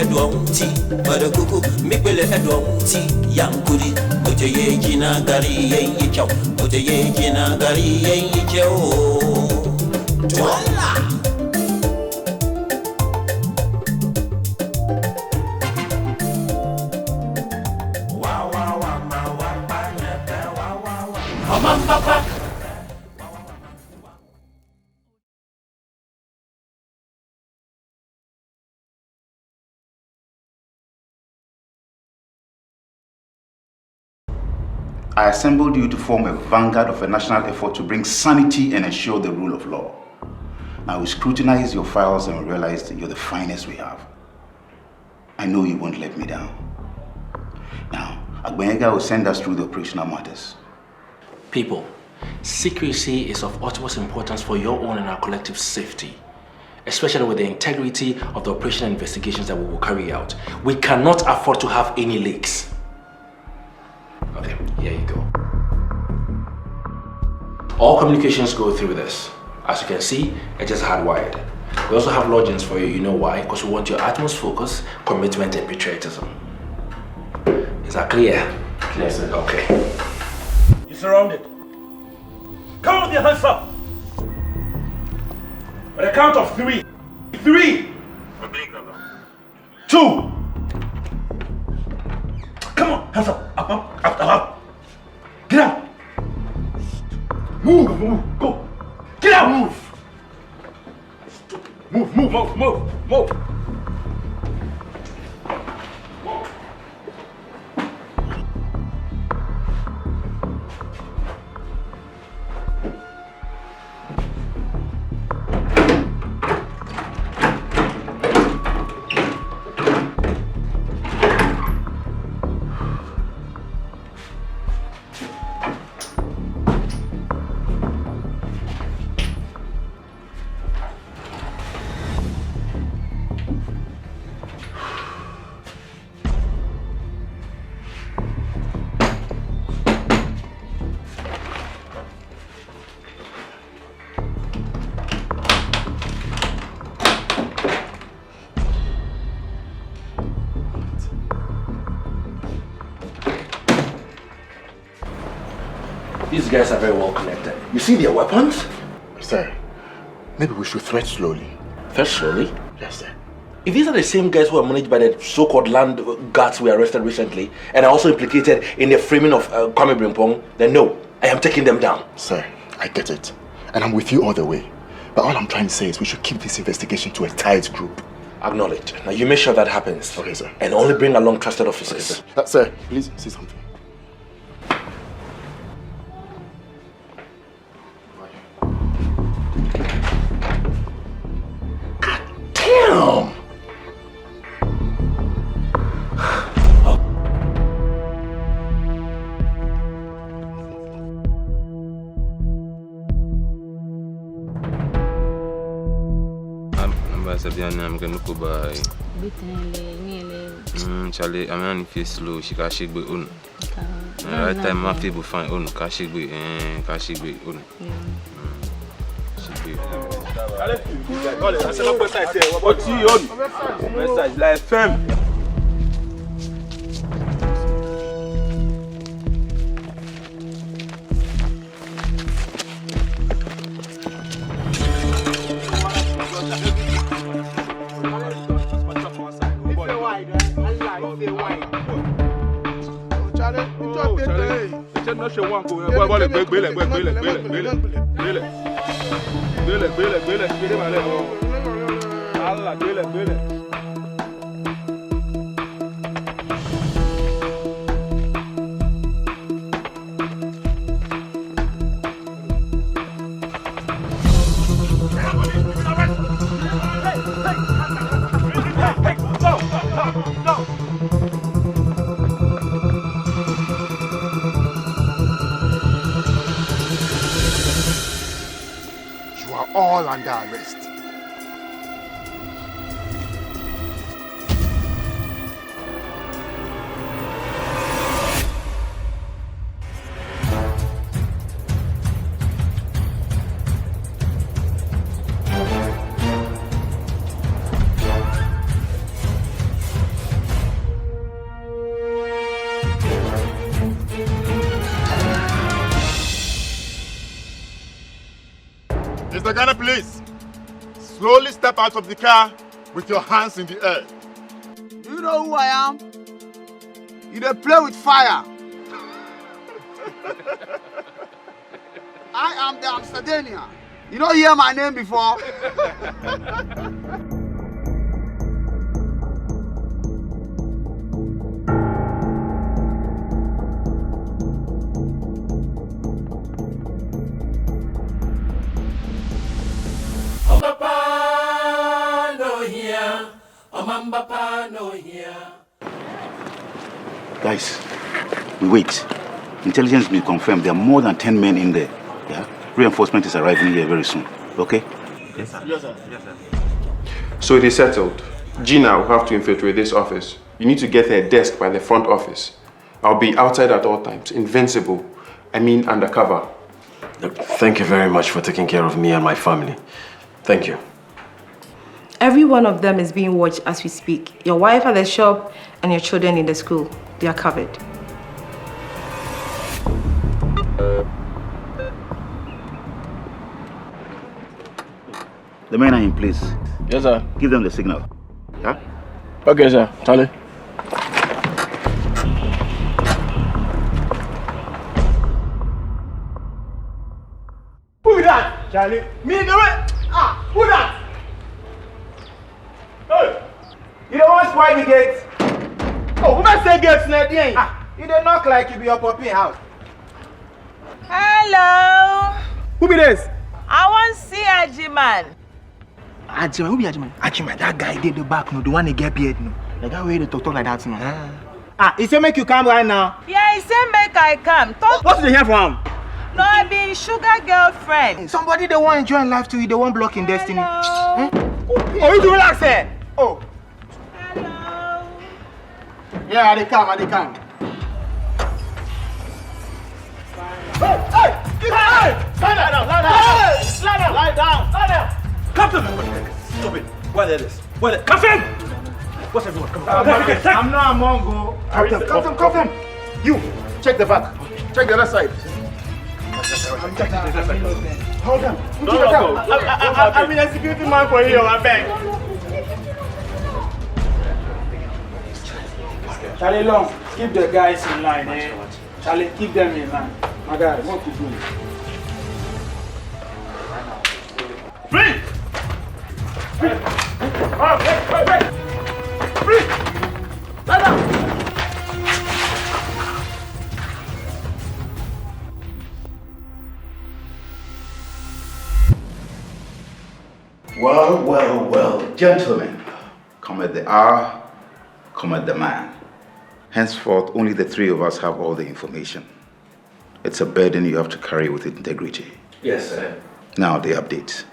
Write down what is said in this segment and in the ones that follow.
edwonti barakuku mipele edwonti yankuri oje jina gari yen chaw oje jina gari yen chaw twala Omanbapa. I assembled you to form a vanguard of a national effort to bring sanity and ensure the rule of law. Now we scrutinize your files and realize that you're the finest we have. I know you won't let me down. Now, Agbenyega will send us through the operational matters. People, secrecy is of utmost importance for your own and our collective safety, especially with the integrity of the operational investigations that we will carry out. We cannot afford to have any leaks. Okay, here you go. All communications go through this. As you can see, it's just hardwired. We also have logins for you. You know why? Because we want your utmost focus, commitment, and patriotism. Is that clear? Clear, sir. Okay. You're surrounded. Come on with your hands up. At the count of 3. 3. 2. Come on, hands up. Up. Get out. Move. Go. Get out. Move. These guys are very well connected. You see their weapons? Sir, maybe we should thread slowly. Thread slowly? Yes, sir. If these are the same guys who are managed by the so-called land guards we arrested recently and are also implicated in the framing of Kwame Brimpong, then no, I am taking them down. Sir, I get it. And I'm with you all the way. But all I'm trying to say is we should keep this investigation to a tight group. Acknowledged. Now you make sure that happens. Okay, sir. And only bring along trusted officers. Okay, sir, please say something. Damn! I'm going to buy. Charlie, I'm on face slow. She can shake on. Right time, my people find on. Can shake on. What you on? Message like femme. All under arrest. Mr. Ghana, please. Slowly step out of the car with your hands in the air. Do you know who I am? You don't play with fire. I am the Amsterdamian. You don't hear my name before? Omanbapa no here. Omanbapa no here. Guys, we wait. Intelligence has been confirmed. There are more than 10 men in there. Yeah? Reinforcement is arriving here very soon. Okay? Yes, sir. Yes, sir. Yes, sir. So it is settled. Gina will have to infiltrate this office. You need to get her a desk by the front office. I'll be outside at all times, invincible. I mean undercover. Look, thank you very much for taking care of me and my family. Thank you. Every one of them is being watched as we speak. Your wife at the shop and your children in the school. They are covered. The men are in place. Yes, sir. Give them the signal. Yeah? Okay, sir. Charlie. Who that, Charlie? Me, the way. Ah, who that? Hey, you don't want spoil the gate. Oh, who might say gates now? Ah, you don't knock like you be your puppy house. Hello. Who be this? I want to see Ajiman. Ajiman, who be Ajiman? Ajiman, that guy did the back, no, the one they get beard, no. The guy where they talk like that, no. Ah, he said make you come right now. Yeah, he said make I come. Talk. What's the hear from him? No, I be sugar girlfriend. Somebody they want enjoy life too, they want blocking destiny. Hello. Oh, you do relax here. Oh. Hello. Yeah, they come, they come. Hey! Lie down! Lie down! Captain! Stop it. Why there is? Why there? Captain! What's everyone? Come on. I'm not a Mongo. Captain! You, check the back. Check the other side. Hold on. I'm in a security man for you, I beg. Charlie Long, keep the guys in line, eh? Charlie, keep them in line. My guys, what to do? Free! Free! Lie down! Well, gentlemen. Come at the hour, come at the man. Henceforth, only the three of us have all the information. It's a burden you have to carry with integrity. Yes, sir. Now, the updates.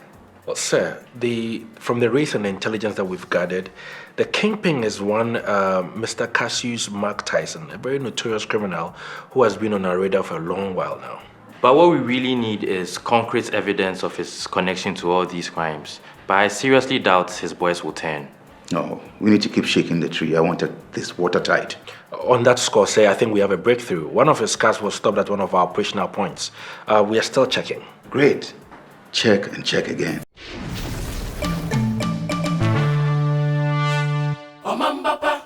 Well, sir, from the recent intelligence that we've gathered, the kingpin is one Mr. Cassius Mark Tyson, a very notorious criminal who has been on our radar for a long while now. But what we really need is concrete evidence of his connection to all these crimes. But I seriously doubt his boys will turn. No, we need to keep shaking the tree. I wanted this watertight. On that score, sir, I think we have a breakthrough. One of his cars was stopped at one of our operational points. We are still checking. Great. Check and check again. Omanbapa.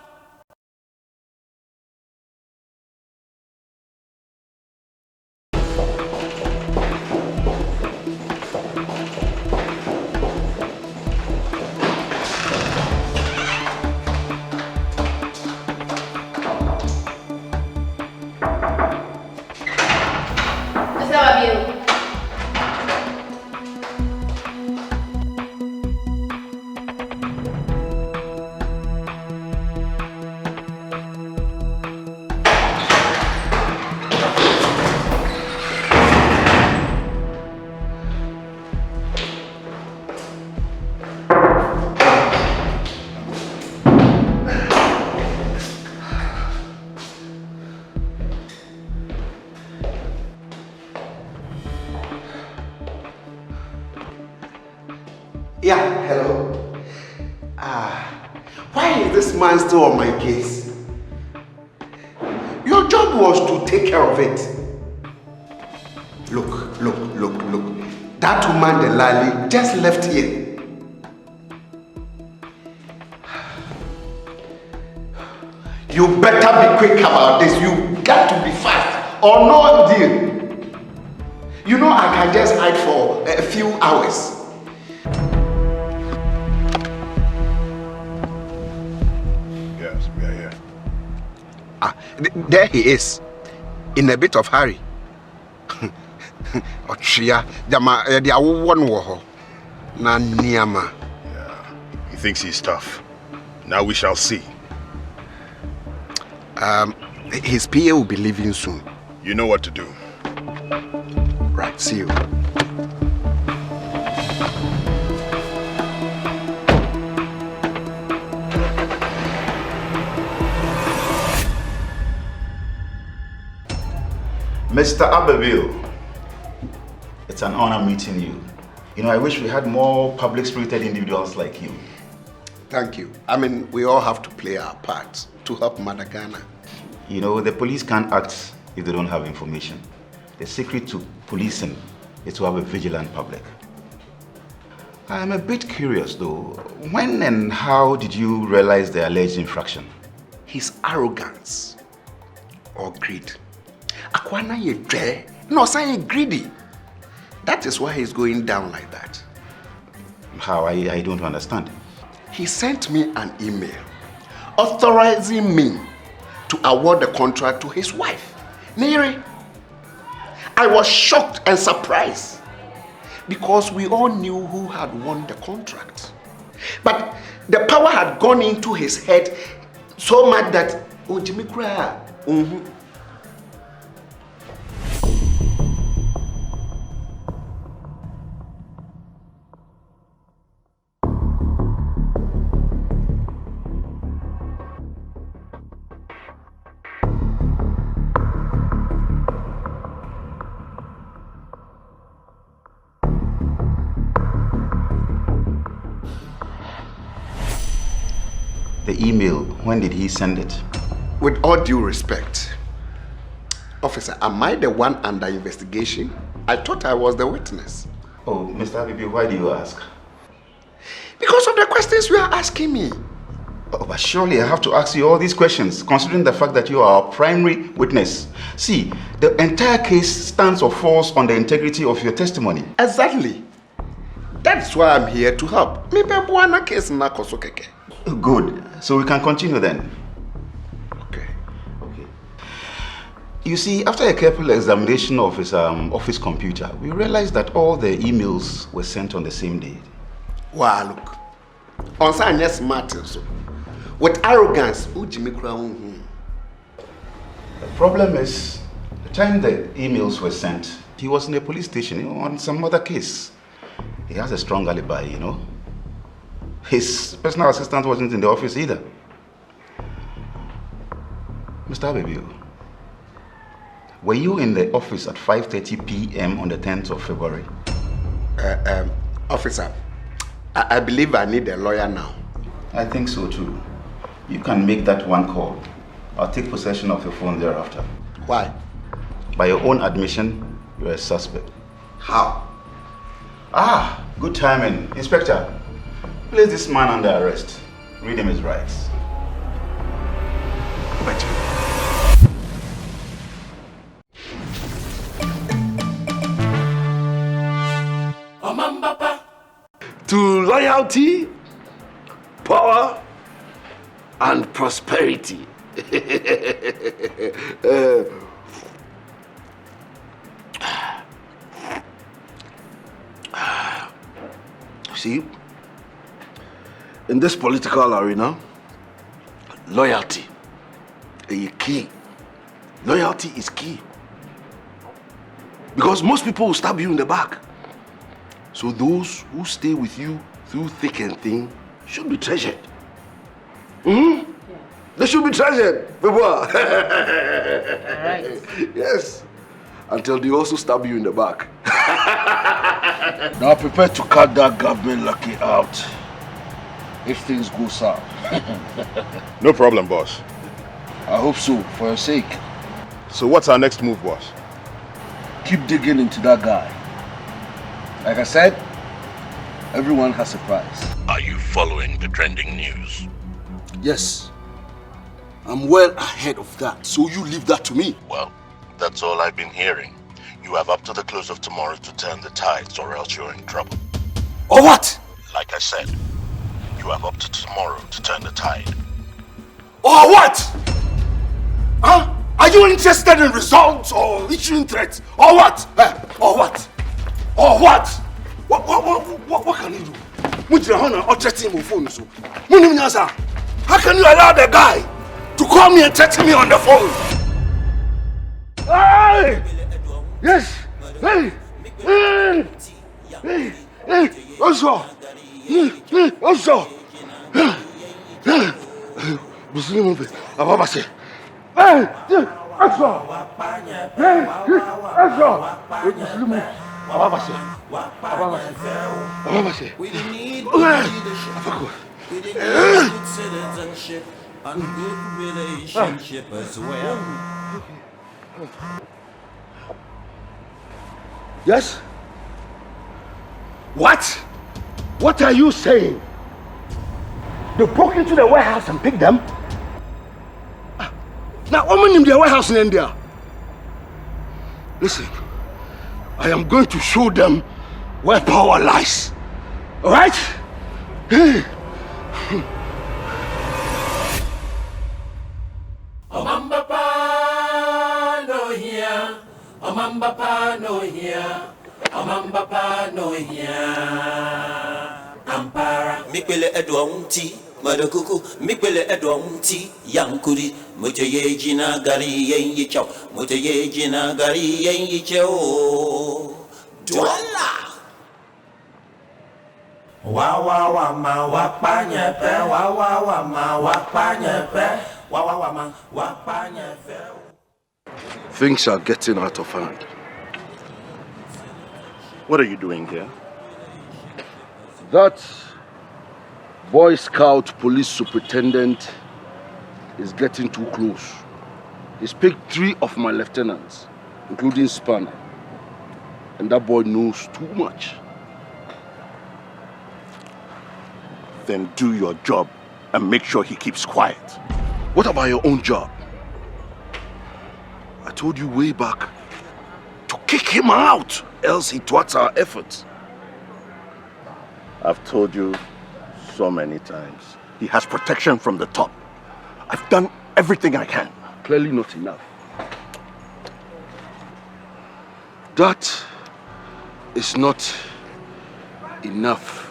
Yeah, hello. Why is this man still on my case? Your job was to take care of it. Look. That woman, the Lali, just left here. You better be quick about this. You got to be fast or no deal. You know I can just hide for a few hours. Yes, we are here. There he is, in a bit of hurry. Yeah, he thinks he's tough. Now we shall see. His PA will be leaving soon. You know what to do. Right, see you. Mr. Abbeville, it's an honor meeting you. You know, I wish we had more public-spirited individuals like you. Thank you. I mean, we all have to play our parts to help Mother Ghana. You know, the police can't act if they don't have information. The secret to policing is to have a vigilant public. I'm a bit curious though. When and how did you realize the alleged infraction? His arrogance or greed. Akwana ye dre, no saying greedy. That is why he's going down like that. How? I don't understand. He sent me an email authorizing me to award the contract to his wife, Neri. I was shocked and surprised because we all knew who had won the contract. But the power had gone into his head so much that, oh, Jimmy Cry. The email, when did he send it? With all due respect, officer, am I the one under investigation? I thought I was the witness. Oh, Mr. Abibi, why do you ask? Because of the questions you are asking me. Oh, but surely I have to ask you all these questions, considering the fact that you are our primary witness. See, the entire case stands or falls on the integrity of your testimony. Exactly. That's why I'm here to help. Good. So we can continue then. Okay. You see, after a careful examination of his office computer, we realized that all the emails were sent on the same day. Wow, look. On sign, yes, Martin. So, with arrogance, the problem is, the time the emails were sent, he was in a police station on some other case. He has a strong alibi, you know. His personal assistant wasn't in the office either. Mr. Abebu, were you in the office at 5:30 p.m. on the 10th of February? Officer, I believe I need a lawyer now. I think so too. You can make that one call. I'll take possession of your phone thereafter. Why? By your own admission, you're a suspect. How? Ah, good timing. Inspector, place this man under arrest. Read him his rights. Omanbapa. To loyalty, power, and prosperity. See, in this political arena, loyalty is key. Loyalty is key. Because most people will stab you in the back. So those who stay with you through thick and thin should be treasured. Yeah. They should be treasured, people. Right. Yes. Until they also stab you in the back. Now prepare to cut that government lucky out if things go south. No problem, boss. I hope so, for your sake. So what's our next move, boss? Keep digging into that guy. Like I said, everyone has a price. Are you following the trending news? Yes. I'm well ahead of that, so you leave that to me. Well, that's all I've been hearing. You have up to the close of tomorrow to turn the tides, or else you're in trouble. Or what? Like I said, you have up to tomorrow to turn the tide. Or what? Huh? Are you interested in results or issuing threats? Or what? Or what? Or what? What can you do? How can you allow the guy to call me and threaten me on the phone? Hey! Yes! Hey! Hey! Hey! Hey! Also! Also! Muslim Ababase. Hey! Also! Hey! Also! Muslim Ababase. Ababase. We need leadership. We need good citizenship and good relationship as well. Yes? What? What are you saying? They broke into the warehouse and picked them? Now, I'm in their warehouse in India. Listen, I am going to show them where power lies. All right? Omanbapa no here. Omanbapa no here. Omanbapa no here. Ampara. Mikele edwonti. Madakuku. Mikele edwonti. Yankuri. Muteye jina gari yenyi chow. Muteye jina gari yenyi chow. Dwala. Wa wa wa ma wa pa nye pe. Wa wa wa ma wa pa nye pe. Wa wa wa ma wa pa nye pe. Things are getting out of hand. What are you doing here? That Boy Scout police superintendent is getting too close. He's picked 3 of my lieutenants, including Spanner. And that boy knows too much. Then do your job and make sure he keeps quiet. What about your own job? I told you way back to kick him out, else he thwarts our efforts. I've told you so many times. He has protection from the top. I've done everything I can. Clearly not enough. That is not enough.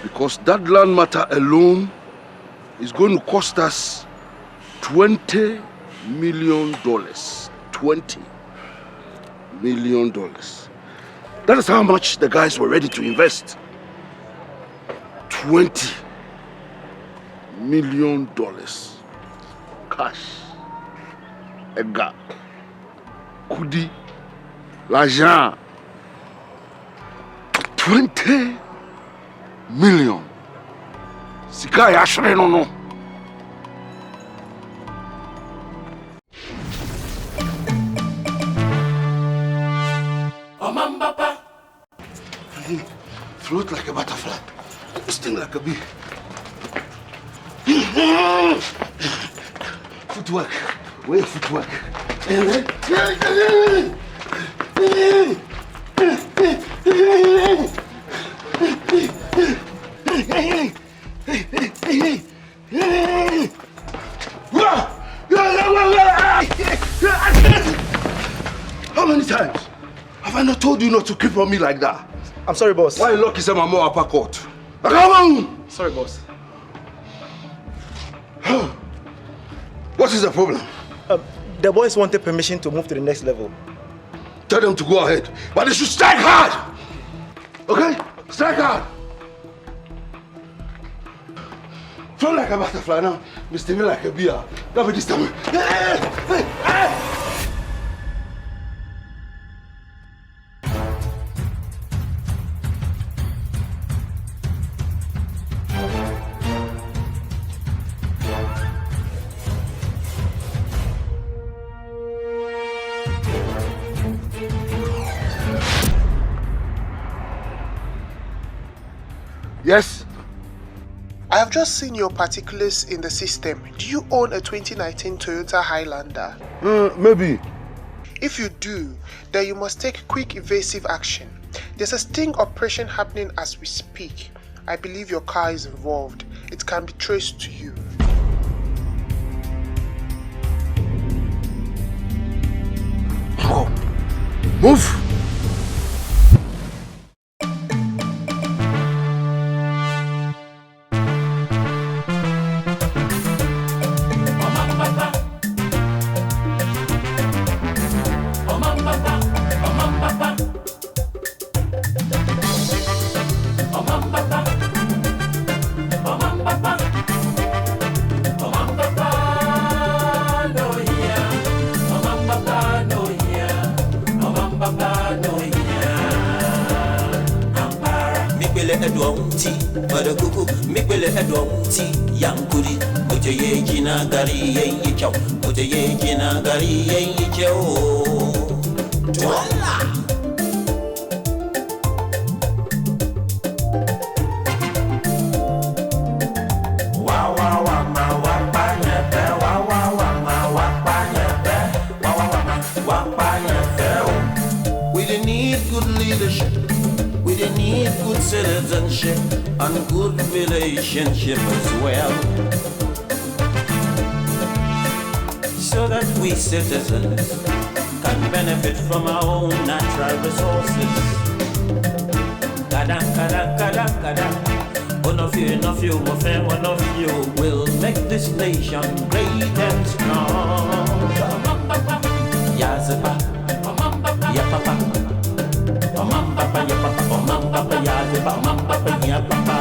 Because that land matter alone is going to cost us $20 million. $20 million. That is how much the guys were ready to invest. $20 million. Cash. Ega. Kudi. L'argent. 20 million. Sika ya shre no no. Omanbapa. Float like a butterfly. Sting like a bee. Footwork. Where your footwork? How many times have I not told you not to creep on me like that? I'm sorry, boss. Why lock is my more upper court? Come on! Sorry, boss. What is the problem? The boys wanted permission to move to the next level. Tell them to go ahead, but they should strike hard! Okay? Strike hard! Flow like a butterfly now, be stinging like a bee. That be this time. Hey! Yes? I have just seen your particulars in the system. Do you own a 2019 Toyota Highlander? Maybe. If you do, then you must take quick evasive action. There's a sting operation happening as we speak. I believe your car is involved. It can be traced to you. Move! Yankuri, Muteye Gina Gari, Yen Chow, Muteye Gina Gari, Yen Chow. We didn't need good leadership, we didn't need good citizenship and good relationship as well, so that we citizens can benefit from our own natural resources. One of you, my friend, one of you will make this nation great and strong. Yazapa, yapapa, Omanbapa, yapapa, Omanbapa, yazapa, Omanbapa, yapapa.